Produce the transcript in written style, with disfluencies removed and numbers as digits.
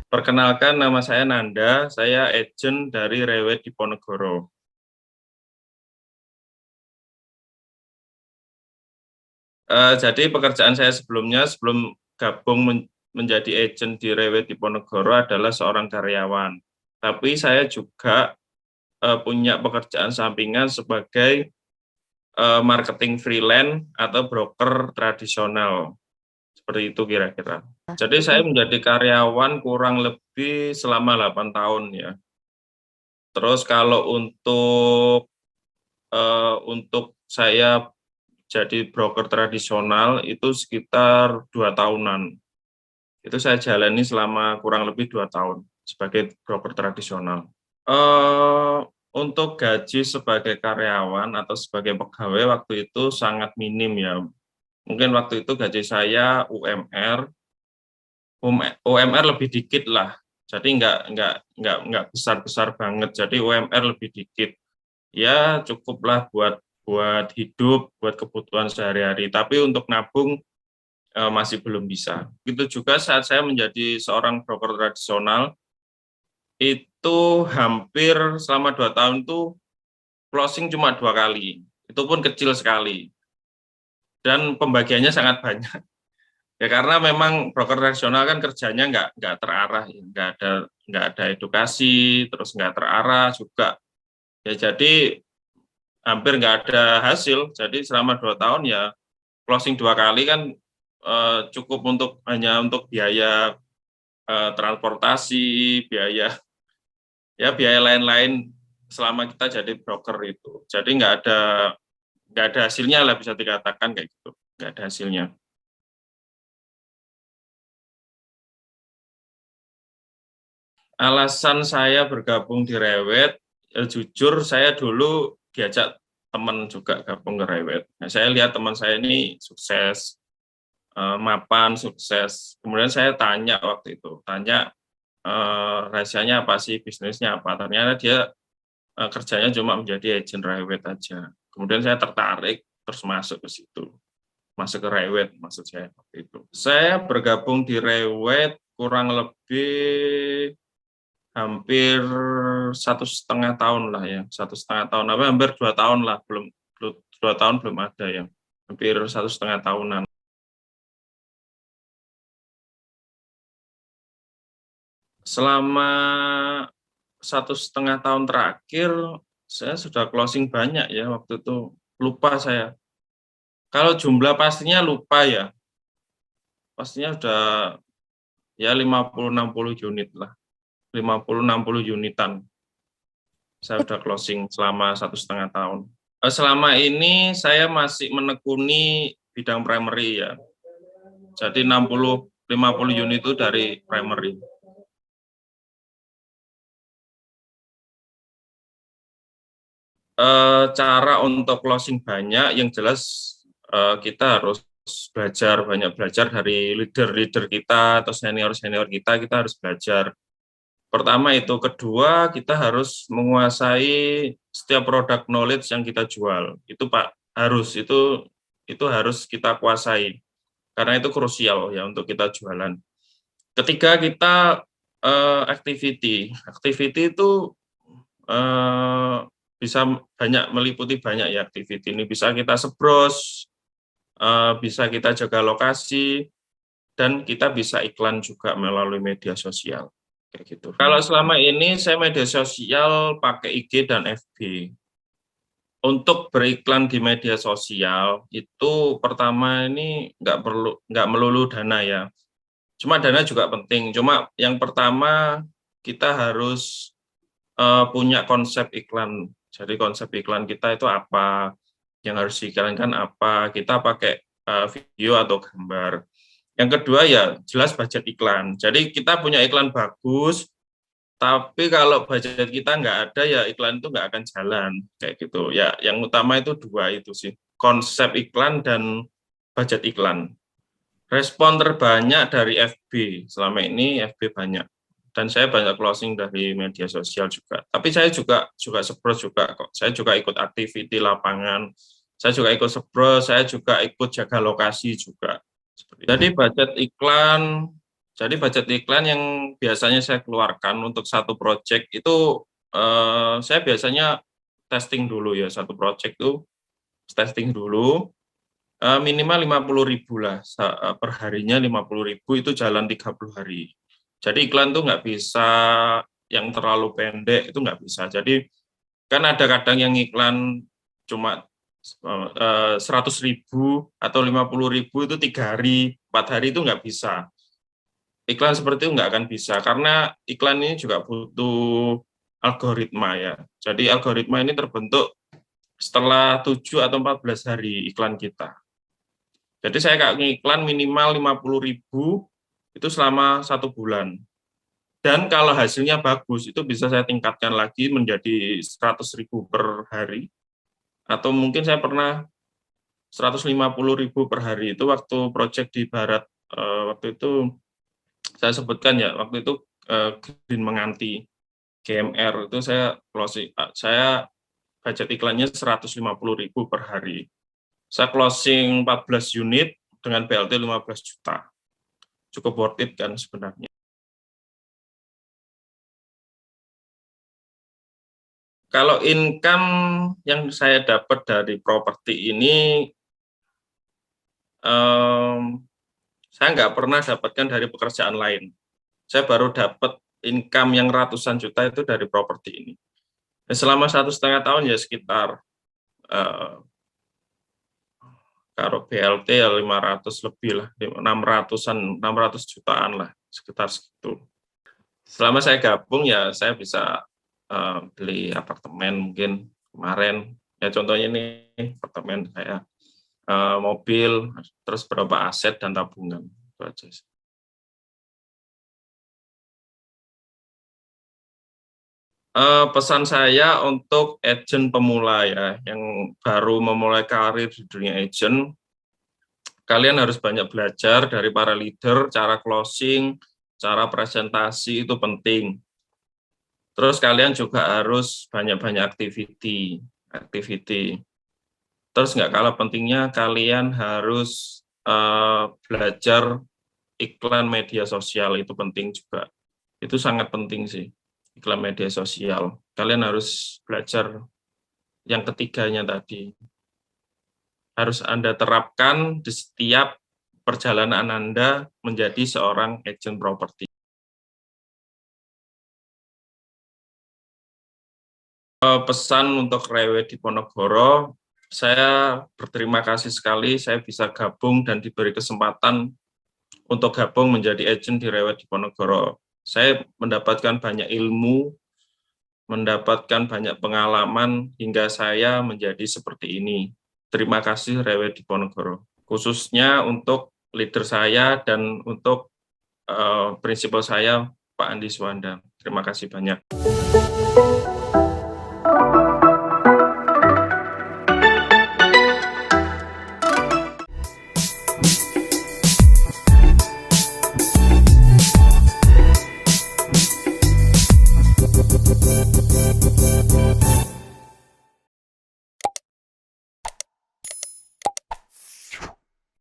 Perkenalkan, nama saya Nanda, saya agent dari Rewet Diponegoro. Jadi pekerjaan saya sebelumnya, sebelum gabung menjadi agent di Rewet Diponegoro adalah seorang karyawan. Tapi saya juga punya pekerjaan sampingan sebagai marketing freelance atau broker tradisional. Seperti itu kira-kira. Jadi saya menjadi karyawan kurang lebih selama 8 tahun ya. Terus kalau untuk saya jadi broker tradisional itu sekitar 2 tahunan. Itu saya jalani selama kurang lebih 2 tahun sebagai broker tradisional. Untuk gaji sebagai karyawan atau sebagai pegawai waktu itu sangat minim ya. Mungkin waktu itu gaji saya UMR lebih dikit lah. Jadi nggak besar-besar banget. Jadi UMR lebih dikit. Ya cukuplah buat hidup, buat kebutuhan sehari-hari. Tapi untuk nabung masih belum bisa. Begitu juga saat saya menjadi seorang broker tradisional, itu hampir selama 2 tahun itu closing cuma 2 kali. Itu pun kecil sekali. Dan pembagiannya sangat banyak. Ya karena memang broker tradisional kan kerjanya nggak terarah, ya. Nggak ada edukasi, terus nggak terarah juga. Ya jadi hampir nggak ada hasil. Jadi selama 2 tahun ya closing 2 kali kan cukup hanya untuk biaya transportasi, biaya lain-lain selama kita jadi broker itu. Jadi nggak ada hasilnya lah, bisa dikatakan kayak gitu, nggak ada hasilnya. Alasan saya bergabung di Rewet, jujur saya dulu diajak teman juga gabung ke Rewet. Nah, saya lihat teman saya ini sukses, mapan, sukses. Kemudian saya tanya waktu itu, rahasianya apa sih, bisnisnya apa. Ternyata dia kerjanya cuma menjadi agent Rewet aja. Kemudian saya tertarik, terus masuk ke situ. Masuk ke Rewet, maksud saya waktu itu. Saya bergabung di Rewet kurang lebih hampir 1,5 tahun lah ya, 1,5 tahun, hampir 2 tahun lah, belum 2 tahun belum ada ya, hampir 1,5 tahunan. Selama 1,5 tahun terakhir, saya sudah closing banyak ya waktu itu, lupa saya. Kalau jumlah pastinya lupa ya, pastinya udah ya 50-60 unit lah, 50-60 unitan. Saya udah closing selama 1,5 tahun. Selama ini saya masih menekuni bidang primary ya. Jadi 50 unit itu dari primary. Cara untuk closing banyak, yang jelas kita harus banyak belajar dari leader-leader kita atau senior-senior kita harus belajar. Pertama itu, kedua kita harus menguasai setiap produk knowledge yang kita jual. Itu Pak, itu harus kita kuasai. Karena itu krusial ya untuk kita jualan. Ketiga kita activity itu bisa meliputi banyak ya activity ini. Bisa kita sebros, bisa kita jaga lokasi, dan kita bisa iklan juga melalui media sosial. Kayak gitu. Kalau selama ini saya media sosial pakai IG dan FB. Untuk beriklan di media sosial itu pertama ini nggak melulu dana ya. Cuma dana juga penting. Cuma yang pertama kita harus punya konsep iklan. Jadi konsep iklan kita itu apa, yang harus diiklankan apa, kita pakai video atau gambar. Yang kedua ya jelas budget iklan. Jadi kita punya iklan bagus, tapi kalau budget kita nggak ada ya iklan itu nggak akan jalan kayak gitu. Ya yang utama itu 2 itu sih, konsep iklan dan budget iklan. Respon terbanyak dari FB, selama ini FB banyak. dan saya banyak closing dari media sosial juga. Tapi saya juga sebros juga kok. Saya juga ikut activity lapangan, saya juga ikut sebros, saya juga ikut jaga lokasi juga. Jadi budget iklan yang biasanya saya keluarkan untuk satu project itu saya biasanya testing dulu ya, satu project itu testing dulu, minimal 50.000 lah per harinya, 50.000 itu jalan 30 hari. Jadi iklan tuh nggak bisa yang terlalu pendek, itu nggak bisa. Jadi kan ada kadang yang iklan cuma 100.000 atau 50.000 itu 3 hari, 4 hari itu nggak bisa. Iklan seperti itu nggak akan bisa, karena iklan ini juga butuh algoritma ya. Jadi algoritma ini terbentuk setelah 7 atau 14 hari iklan kita. Jadi saya kayak ngiklan minimal 50.000 itu selama 1 bulan. Dan kalau hasilnya bagus, itu bisa saya tingkatkan lagi menjadi 100.000 per hari. Atau mungkin saya pernah 150.000 per hari, itu waktu proyek di Barat, waktu itu saya sebutkan ya, waktu itu Green Menganti, GMR, itu saya budget iklannya 150.000 per hari. Saya closing 14 unit dengan BLT 15 juta. Cukup worth it kan sebenarnya. Kalau income yang saya dapat dari properti ini, saya nggak pernah dapatkan dari pekerjaan lain. Saya baru dapat income yang ratusan juta itu dari properti ini. Selama 1,5 tahun ya sekitar kalau BLT ya 500 lebih lah, 600 jutaan lah, sekitar segitu. Selama saya gabung ya saya bisa beli apartemen mungkin kemarin, ya contohnya ini apartemen saya, mobil, terus berapa aset dan tabungan, itu aja sih. Pesan saya untuk agent pemula ya, yang baru memulai karir di dunia agent, kalian harus banyak belajar dari para leader, cara closing, cara presentasi itu penting. Terus kalian juga harus banyak-banyak activity. Terus nggak kalah pentingnya, kalian harus belajar iklan media sosial, itu penting juga. Itu sangat penting sih, iklan media sosial. Kalian harus belajar yang ketiganya tadi. Harus Anda terapkan di setiap perjalanan Anda menjadi seorang agent properti. Pesan untuk Rewe Diponegoro, saya berterima kasih sekali saya bisa gabung dan diberi kesempatan untuk gabung menjadi agent di Rewe Diponegoro. Saya mendapatkan banyak ilmu, mendapatkan banyak pengalaman hingga saya menjadi seperti ini. Terima kasih Rewe Diponegoro, khususnya untuk leader saya dan untuk prinsipal saya Pak Andi Suwanda. Terima kasih banyak.